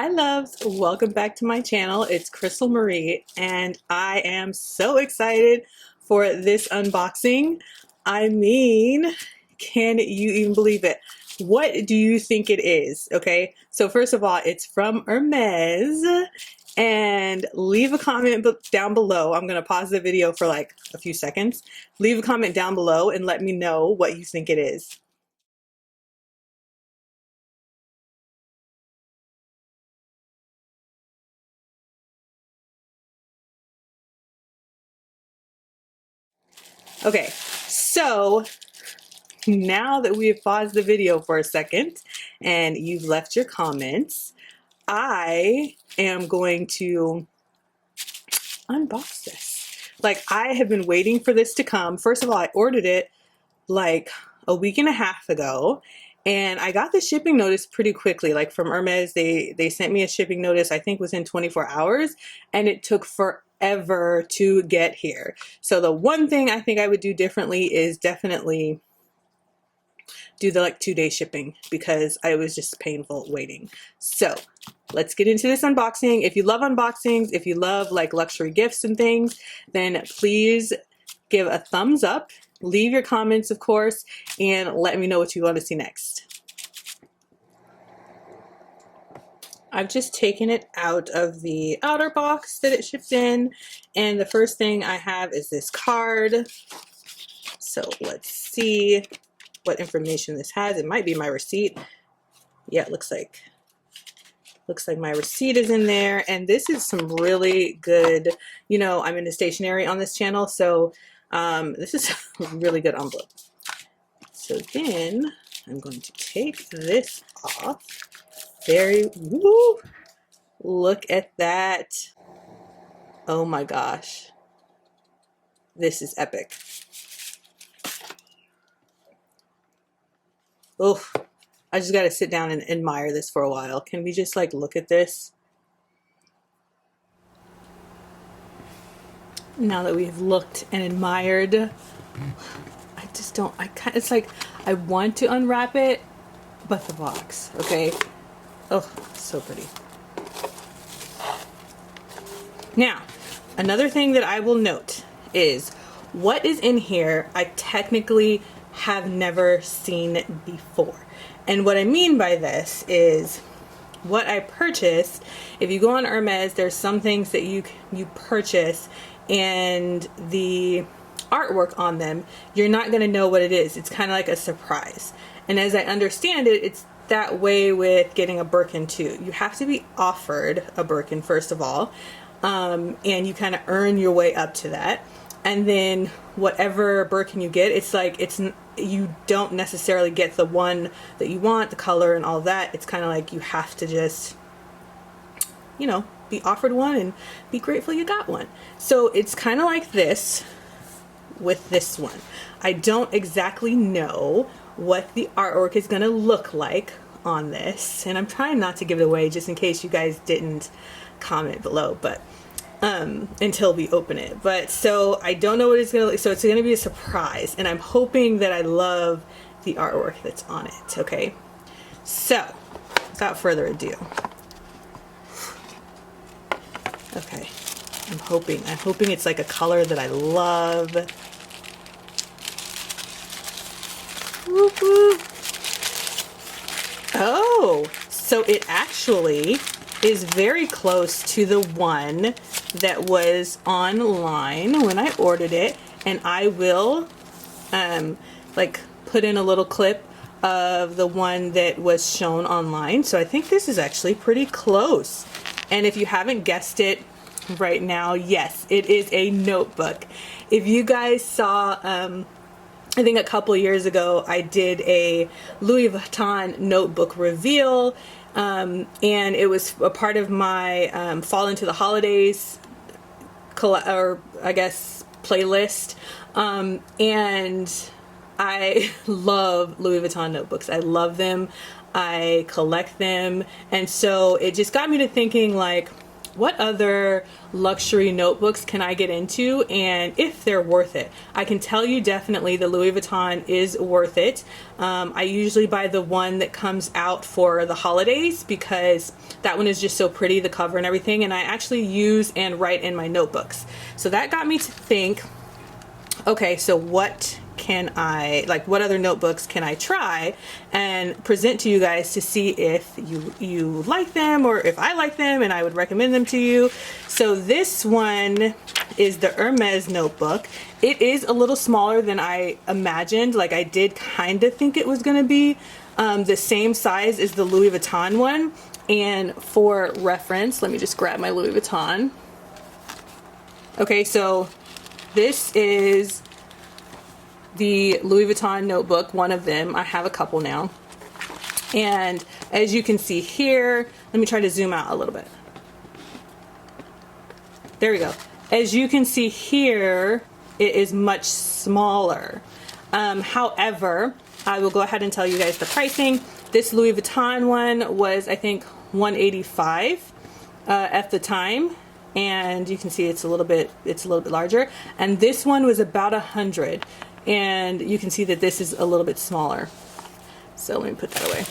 Hi loves, welcome back to my channel. It's Crystal Marie and I am so excited for this unboxing. I mean, can you even believe it? What do you think it is? Okay, so first of all, it's from Hermes, and leave a comment down below. I'm gonna pause the video for like a few seconds. Leave a comment down below and let me know what you think it is. Okay, so now that we have paused the video for a second and you've left your comments, I am going to unbox this. Like, I have been waiting for this to come. First of all, I ordered it like a week and a half ago, and I got the shipping notice pretty quickly. Like from Hermes, they sent me a shipping notice, I think within 24 hours, and it took forever to get here. So the one thing I think I would do differently is definitely do the like 2-day shipping, because I was just painful waiting. So let's get into this unboxing. If you love unboxings, if you love like luxury gifts and things, then please give a thumbs up, leave your comments of course, and let me know what you want to see next. I've just taken it out of the outer box that it shipped in, and the first thing I have is this card. So let's see what information this has. It might be my receipt. Yeah, it looks like my receipt is in there, and this is some really good, you know, I'm into stationery on this channel, so this is a really good envelope. So then I'm going to take this off. Woo, look at that. Oh my gosh, this is epic. Oh, I just got to sit down and admire this for a while. Can we just like look at this? Now that we've looked and admired, I just don't, it's like I want to unwrap it, but the box, okay? Oh, so pretty. Now, another thing that I will note is what is in here I technically have never seen before. And what I mean by this is what I purchased. If you go on Hermes, there's some things that you purchase and the artwork on them, you're not going to know what it is. It's kind of like a surprise. And as I understand it, it's that way with getting a Birkin too. You have to be offered a Birkin first of all, and you kind of earn your way up to that. And then whatever Birkin you get, it's like you don't necessarily get the one that you want, the color and all that. It's kind of like you have to just, you know, be offered one and be grateful you got one. So it's kind of like this with this one. I don't exactly know what the artwork is going to look like on this, and I'm trying not to give it away just in case you guys didn't comment below, but until we open it. But so I don't know what it's gonna, so it's gonna be a surprise, and I'm hoping that I love the artwork that's on it. Okay, so without further ado, okay, I'm hoping it's like a color that I love. Whoop, whoop. Oh, so it actually is very close to the one that was online when I ordered it, and I will like put in a little clip of the one that was shown online. So I think this is actually pretty close. And if you haven't guessed it right now, yes, it is a notebook. If you guys saw I think a couple years ago I did a Louis Vuitton notebook reveal, and it was a part of my Fall Into the Holidays or I guess playlist, and I love Louis Vuitton notebooks. I love them, I collect them, and so it just got me to thinking, like, what other luxury notebooks can I get into and if they're worth it. I can tell you definitely the Louis Vuitton is worth it. I usually buy the one that comes out for the holidays because that one is just so pretty, the cover and everything, and I actually use and write in my notebooks. So that got me to think, okay, so what can I, like, what other notebooks can I try and present to you guys to see if you like them or if I like them and I would recommend them to you. So this one is the Hermes notebook. It is a little smaller than I imagined. Like, I did kind of think it was going to be the same size as the Louis Vuitton one. And for reference, let me just grab my Louis Vuitton. Okay, so this is the Louis Vuitton notebook, one of them. I have a couple now. And as you can see here, let me try to zoom out a little bit. There we go. As you can see here, it is much smaller. However, I will go ahead and tell you guys the pricing. This Louis Vuitton one was, I think, $185 at the time. And you can see it's a little bit larger. And this one was about $100. And you can see that this is a little bit smaller. So let me put that away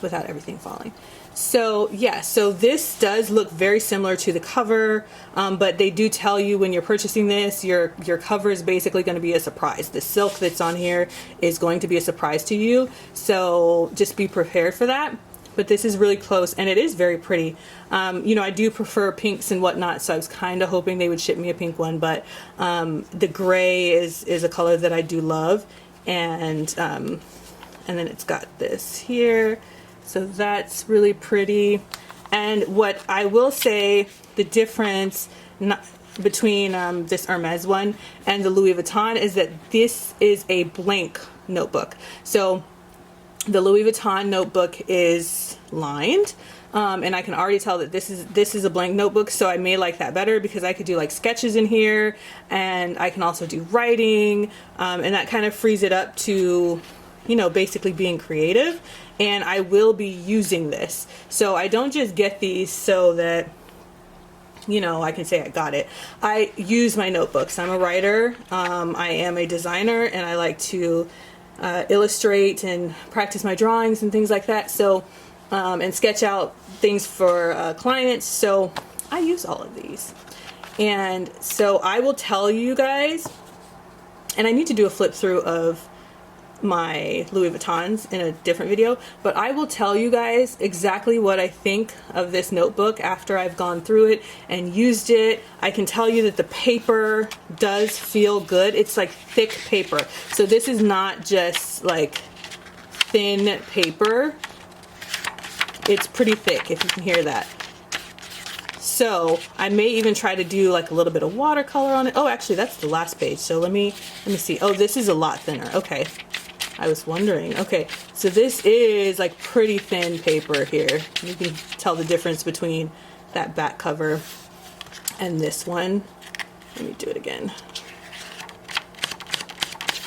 without everything falling. So yeah, so this does look very similar to the cover, but they do tell you when you're purchasing this, your cover is basically going to be a surprise. The silk that's on here is going to be a surprise to you. So just be prepared for that. But this is really close and it is very pretty. You know, I do prefer pinks and whatnot, so I was kind of hoping they would ship me a pink one, but the gray is a color that I do love. And then it's got this here. So that's really pretty. And what I will say, the difference between this Hermes one and the Louis Vuitton is that this is a blank notebook. So the Louis Vuitton notebook is lined, and I can already tell that this is a blank notebook, so I may like that better because I could do like sketches in here, and I can also do writing, and that kind of frees it up to, you know, basically being creative. And I will be using this, so I don't just get these so that, you know, I can say I got it. I use my notebooks. I'm a writer, I am a designer, and I like to illustrate and practice my drawings and things like that. So and sketch out things for clients. So I use all of these. And so I will tell you guys, and I need to do a flip through of my Louis Vuittons in a different video, but I will tell you guys exactly what I think of this notebook after I've gone through it and used it. I can tell you that the paper does feel good. It's like thick paper. So this is not just like thin paper. It's pretty thick, if you can hear that. So I may even try to do like a little bit of watercolor on it. Oh, actually that's the last page. So let me see. Oh, this is a lot thinner. Okay. I was wondering. Okay, so this is like pretty thin paper here. You can tell the difference between that back cover and this one. Let me do it again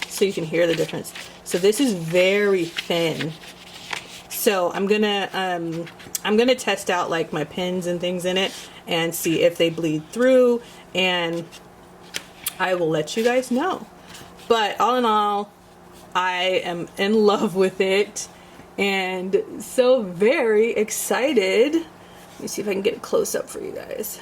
so you can hear the difference. So this is very thin. So I'm gonna test out like my pins and things in it and see if they bleed through, and I will let you guys know. But all in all, I am in love with it and so very excited. Let me see if I can get it close up for you guys.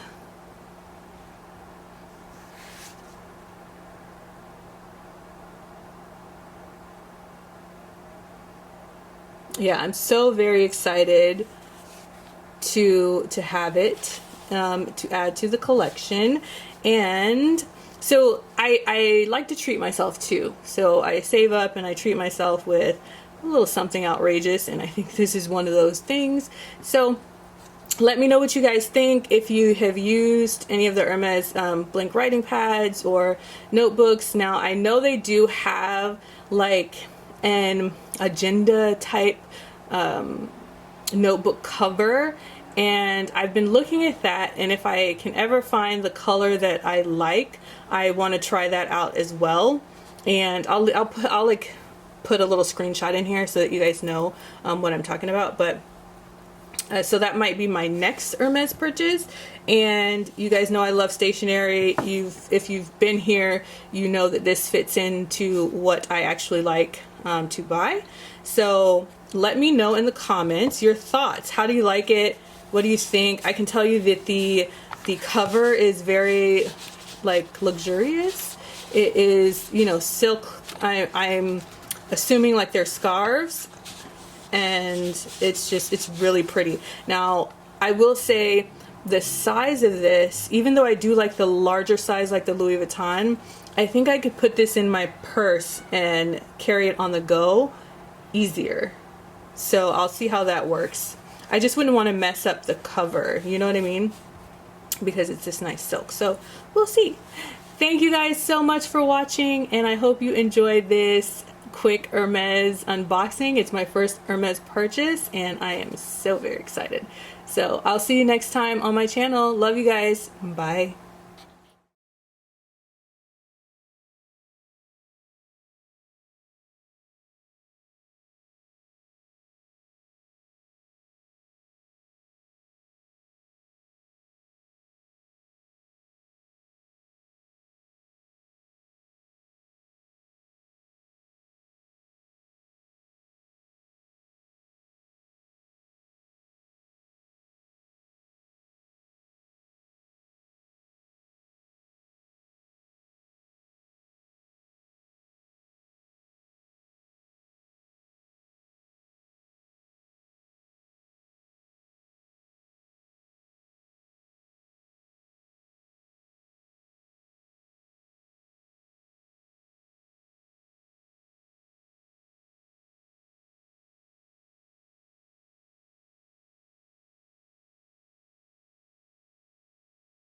Yeah, I'm so very excited to have it, to add to the collection. And so I like to treat myself too. So I save up and I treat myself with a little something outrageous, and I think this is one of those things. So let me know what you guys think. If you have used any of the Hermes blank writing pads or notebooks. Now I know they do have like an agenda type notebook cover, and I've been looking at that, and if I can ever find the color that I like, I want to try that out as well. And I'll like put a little screenshot in here so that you guys know what I'm talking about. But So that might be my next Hermes purchase. And you guys know I love stationery. If you've been here, you know that this fits into what I actually like to buy. So let me know in the comments your thoughts. How do you like it? What do you think? I can tell you that the cover is very like luxurious. It is, you know, silk. I'm assuming like they're scarves, and it's really pretty. Now I will say the size of this, even though I do like the larger size like the Louis Vuitton, I think I could put this in my purse and carry it on the go easier. So I'll see how that works. I just wouldn't want to mess up the cover, you know what I mean? Because it's this nice silk. So we'll see. Thank you guys so much for watching, and I hope you enjoyed this quick Hermes unboxing. It's my first Hermes purchase, and I am so very excited. So I'll see you next time on my channel. Love you guys. Bye.